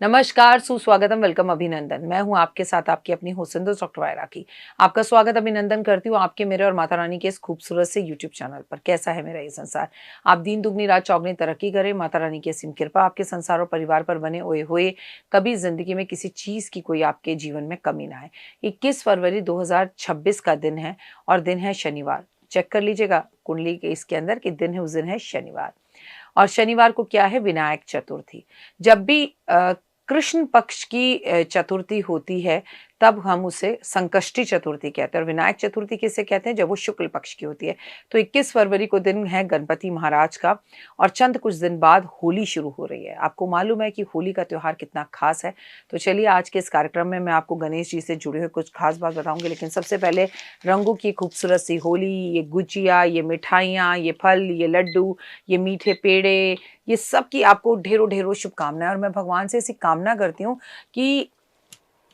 नमस्कार, सुस्वागतम, वेलकम, अभिनंदन। मैं हूं आपके साथ आपकी अपनी होस्ट डॉक्टर वायरा की। आपका स्वागत अभिनंदन करती हूं आपके, मेरे और माता रानी के इस खूबसूरत से यूट्यूब चैनल पर। कैसा है मेरा ये संसार? आप दिन दुगनी रात चौगनी तरक्की करें, माता रानी की असीम कृपा आपके संसार और परिवार पर बने ओए हुए, कभी जिंदगी में किसी चीज की कोई आपके जीवन में कमी ना आए। 21 फरवरी 2026 का दिन है और दिन है शनिवार। चेक कर लीजिएगा कुंडली के इसके अंदर कि दिन है, उस दिन है शनिवार। और शनिवार को क्या है? विनायक चतुर्थी। जब भी कृष्ण पक्ष की चतुर्थी होती है तब हम उसे संकष्टी चतुर्थी कहते हैं। और विनायक चतुर्थी किसे कहते हैं? जब वो शुक्ल पक्ष की होती है। तो 21 फरवरी को दिन है गणपति महाराज का और चंद कुछ दिन बाद होली शुरू हो रही है। आपको मालूम है कि होली का त्योहार कितना खास है? तो चलिए आज के इस कार्यक्रम में मैं आपको गणेश जी से जुड़े हुए कुछ खास बात बताऊंगी। लेकिन सबसे पहले रंगों की खूबसूरत सी होली, ये गुजिया, ये मिठाइयाँ, ये फल, ये लड्डू, ये मीठे पेड़े, ये सब की आपको ढेरों ढेरों शुभकामनाएं। और मैं भगवान से ऐसी कामना करती हूँ कि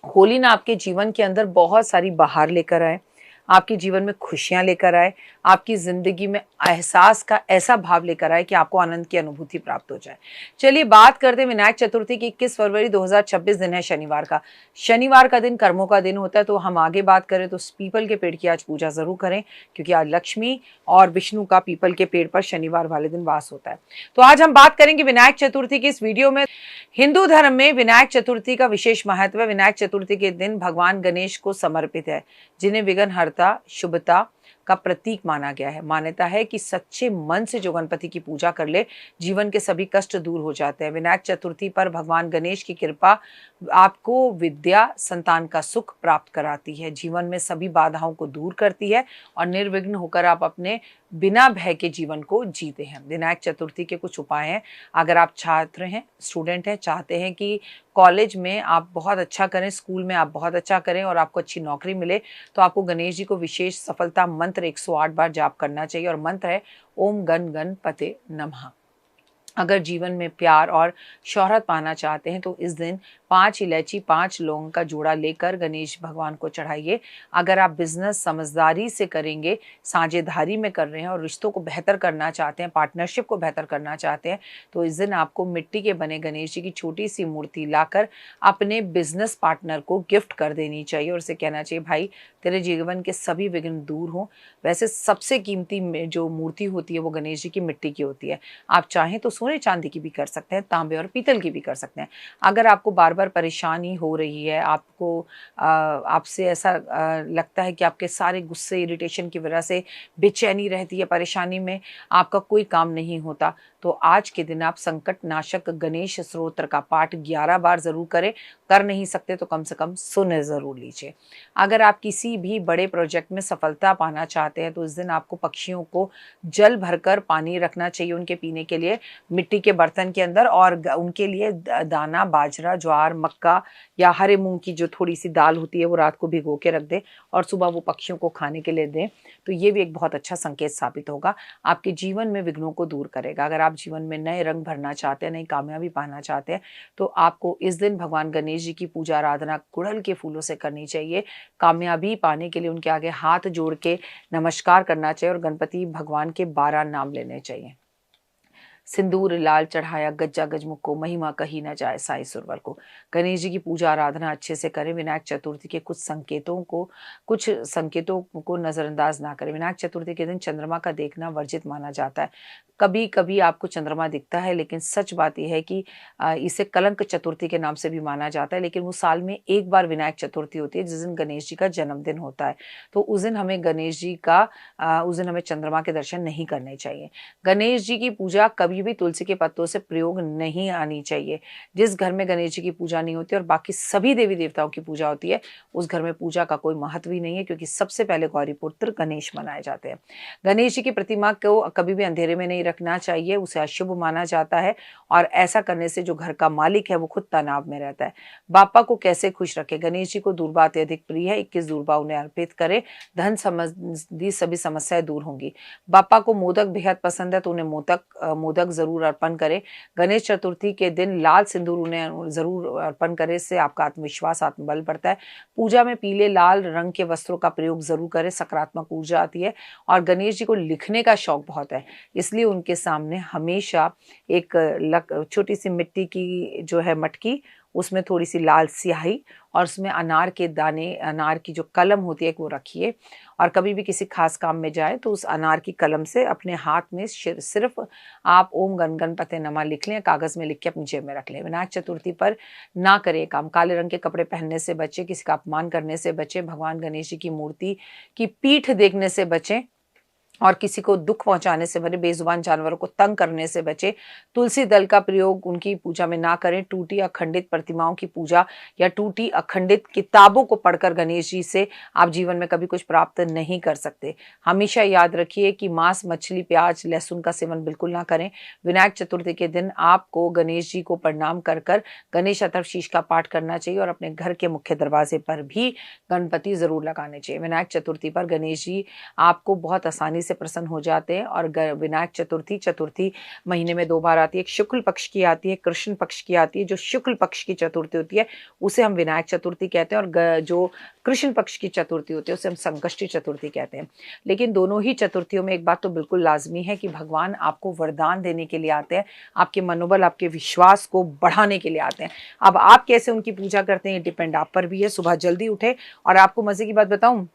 होली ना आपके जीवन के अंदर बहुत सारी बहार लेकर आए, आपके जीवन में खुशियां लेकर आए, आपकी जिंदगी में एहसास का ऐसा भाव लेकर आए कि आपको आनंद की अनुभूति प्राप्त हो जाए। चलिए बात करते हैं विनायक चतुर्थी की। 21 फरवरी 2026 दिन है शनिवार का। शनिवार का दिन कर्मों का दिन होता है। तो हम आगे बात करें तो पीपल के पेड़ की आज पूजा जरूर करें, क्योंकि आज लक्ष्मी और विष्णु का पीपल के पेड़ पर शनिवार वाले दिन वास होता है। तो आज हम बात करेंगे विनायक चतुर्थी की इस वीडियो में। हिंदू धर्म में विनायक चतुर्थी का विशेष महत्व है। विनायक चतुर्थी के दिन भगवान गणेश को समर्पित है, जिन्हें विघ्नहर्ता, शुभता का प्रतीक माना गया है। मान्यता है कि सच्चे मन से जो गणपति की पूजा कर ले, जीवन के सभी कष्ट दूर हो जाते हैं। विनायक चतुर्थी पर भगवान गणेश की कृपा आपको विद्या, संतान का सुख प्राप्त कराती है, जीवन में सभी बाधाओं को दूर करती है और निर्विघ्न होकर आप अपने बिना भय के जीवन को जीते हैं। विनायक चतुर्थी के कुछ उपाय हैं। अगर आप छात्र हैं, स्टूडेंट हैं, चाहते हैं कि कॉलेज में आप बहुत अच्छा करें, स्कूल में आप बहुत अच्छा करें और आपको अच्छी नौकरी मिले, तो आपको गणेश जी को विशेष सफलता मंत्र 108 बार जाप करना चाहिए। और मंत्र है ओम गण गणपते नमः। अगर जीवन में प्यार और शोहरत पाना चाहते हैं तो इस दिन 5 इलायची, 5 लौंग का जोड़ा लेकर गणेश भगवान को चढ़ाइए। अगर आप बिजनेस समझदारी से करेंगे, साझेदारी में कर रहे हैं और रिश्तों को बेहतर करना चाहते हैं, पार्टनरशिप को बेहतर करना चाहते हैं, तो इस दिन आपको मिट्टी के बने गणेश जी की छोटी सी मूर्ति लाकर अपने बिजनेस पार्टनर को गिफ्ट कर देनी चाहिए और उसे कहना चाहिए, भाई तेरे जीवन के सभी विघ्न दूर हों। वैसे सबसे कीमती जो मूर्ति होती है वो गणेश जी की मिट्टी की होती है। आप चाहें तो सोने चांदी की भी कर सकते हैं, तांबे और पीतल की भी कर सकते हैं। अगर आपको बार बार परेशानी हो रही है, आपको आपसे ऐसा लगता है कि आपके सारे गुस्से, इरिटेशन की वजह से बेचैनी रहती है, परेशानी में आपका कोई काम नहीं होता, तो आज के दिन आप संकट नाशक गणेश स्तोत्र का पाठ 11 बार जरूर करें। कर नहीं सकते तो कम से कम सुन जरूर लीजिए। अगर आप किसी भी बड़े प्रोजेक्ट में सफलता पाना चाहते हैं तो इस दिन आपको पक्षियों को जल भरकर पानी रखना चाहिए उनके पीने के लिए, मिट्टी के बर्तन के अंदर, और उनके लिए दाना, बाजरा, ज्वार, मक्का या हरे मूंग की जो थोड़ी सी दाल होती है वो रात को भिगो के रख दें और सुबह वो पक्षियों को खाने के लिए दें। तो ये भी एक बहुत अच्छा संकेत साबित होगा, आपके जीवन में विघ्नों को दूर करेगा। अगर आप जीवन में नए रंग भरना चाहते हैं, नई कामयाबी पाना चाहते हैं, तो आपको इस दिन भगवान गणेश जी की पूजा आराधना गुड़हल के फूलों से करनी चाहिए। कामयाबी पाने के लिए उनके आगे हाथ जोड़ के नमस्कार करना चाहिए और गणपति भगवान के 12 नाम लेने चाहिए। सिंदूर लाल चढ़ाया गज्जा गजमुख को, महिमा कही न जाए साई सुरवर को। गणेश जी की पूजा आराधना अच्छे से करें। विनायक चतुर्थी के कुछ संकेतों को नजरअंदाज ना करें। विनायक चतुर्थी के दिन चंद्रमा का देखना वर्जित माना जाता है। कभी कभी आपको चंद्रमा दिखता है, लेकिन सच बात यह है कि इसे कलंक चतुर्थी के नाम से भी माना जाता है। लेकिन वो साल में एक बार विनायक चतुर्थी होती है जिस दिन गणेश जी का जन्मदिन होता है। तो उस दिन हमें उस दिन हमें चंद्रमा के दर्शन नहीं करने चाहिए। गणेश जी की पूजा कभी भी तुलसी के पत्तों से प्रयोग नहीं आनी चाहिए। जिस घर में गणेश जी की पूजा नहीं होती और बाकी सभी देवी देवताओं की पूजा होती है, उस घर में पूजा का कोई महत्व ही नहीं है, क्योंकि सबसे पहले गौरी पुत्र गणेश मनाए जाते हैं। गणेश जी की प्रतिमा को कभी भी अंधेरे में नहीं रखना चाहिए, उसे अशुभ माना जाता है और ऐसा करने से जो घर का मालिक है वो खुद तनाव में रहता है। बापा को कैसे खुश रखे? गणेश जी को दूर्बा अत्यधिक प्रिय है। 21 दूर्बा उन्हें अर्पित करें, धन संबंधी सभी समस्याएं दूर होंगी। बापा को मोदक बेहद पसंद है तो उन्हें मोदक जरूर अर्पण करें। गणेश चतुर्थी के दिन लाल सिंदूर उन्हें जरूर अर्पण करें, इससे आपका आत्मविश्वास, आत्मबल बढ़ता है। पूजा में पीले लाल रंग के वस्त्रों का प्रयोग जरूर करें, सकारात्मक ऊर्जा आती है। और गणेश जी को लिखने का शौक बहुत है, इसलिए उनके सामने हमेशा एक छोटी सी मिट्टी की जो है मटकी, उसमें थोड़ी सी लाल स्याही और उसमें अनार के दाने, अनार की जो कलम होती है वो रखिए। और कभी भी किसी खास काम में जाए तो उस अनार की कलम से अपने हाथ में सिर्फ आप ओम गण गणपते नमः लिख लें, कागज में लिख के अपनी जेब में रख लें। विनायक चतुर्थी पर ना करें काम, काले रंग के कपड़े पहनने से बचें, किसी का अपमान करने से बचें, भगवान गणेश जी की मूर्ति की पीठ देखने से बचें और किसी को दुख पहुंचाने से बचे, बेजुबान जानवरों को तंग करने से बचे। तुलसी दल का प्रयोग उनकी पूजा में ना करें। टूटी अखंडित प्रतिमाओं की पूजा या टूटी अखंडित किताबों को पढ़कर गणेश जी से आप जीवन में कभी कुछ प्राप्त नहीं कर सकते। हमेशा याद रखिए कि मांस, मछली, प्याज, लहसुन का सेवन बिल्कुल ना करें। विनायक चतुर्थी के दिन आपको गणेश जी को प्रणाम कर कर गणेश अथर्वशीष का पाठ करना चाहिए और अपने घर के मुख्य दरवाजे पर भी गणपति जरूर लगाने चाहिए। विनायक चतुर्थी पर गणेश जी आपको बहुत आसानी से प्रसन्न हो जाते हैं। और विनायक चतुर्थी महीने में 2 बार आती है। एक शुक्ल पक्ष की आती है, कृष्ण पक्ष की आती है। जो शुक्ल पक्ष की चतुर्थी होती है उसे हम विनायक चतुर्थी कहते हैं और जो कृष्ण पक्ष की चतुर्थी होती है उसे हम संकष्टी चतुर्थी कहते हैं। लेकिन दोनों ही चतुर्थियों में एक बात तो बिल्कुल लाजमी है कि भगवान आपको वरदान देने के लिए आते हैं, आपके मनोबल, आपके विश्वास को बढ़ाने के लिए आते हैं। अब आप कैसे उनकी पूजा करते हैं ये डिपेंड आप पर भी है। सुबह जल्दी उठे। और आपको मजे की बात बताऊं,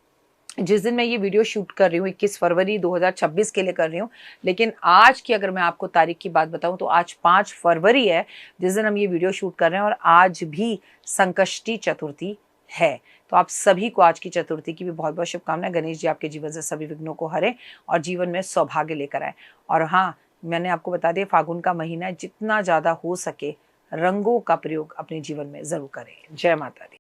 जिस दिन मैं ये वीडियो शूट कर रही हूँ 21 फरवरी 2026 के लिए कर रही हूँ, लेकिन आज की अगर मैं आपको तारीख की बात बताऊं तो आज 5 फरवरी है जिस दिन हम ये वीडियो शूट कर रहे हैं और आज भी संकष्टी चतुर्थी है। तो आप सभी को आज की चतुर्थी की भी बहुत बहुत शुभकामनाएं। गणेश जी आपके जीवन से सभी विघ्नों को हरें और जीवन में सौभाग्य लेकर आए। और हाँ, मैंने आपको बता दिया फागुन का महीना है, जितना ज्यादा हो सके रंगों का प्रयोग अपने जीवन में जरूर करें। जय माता दी।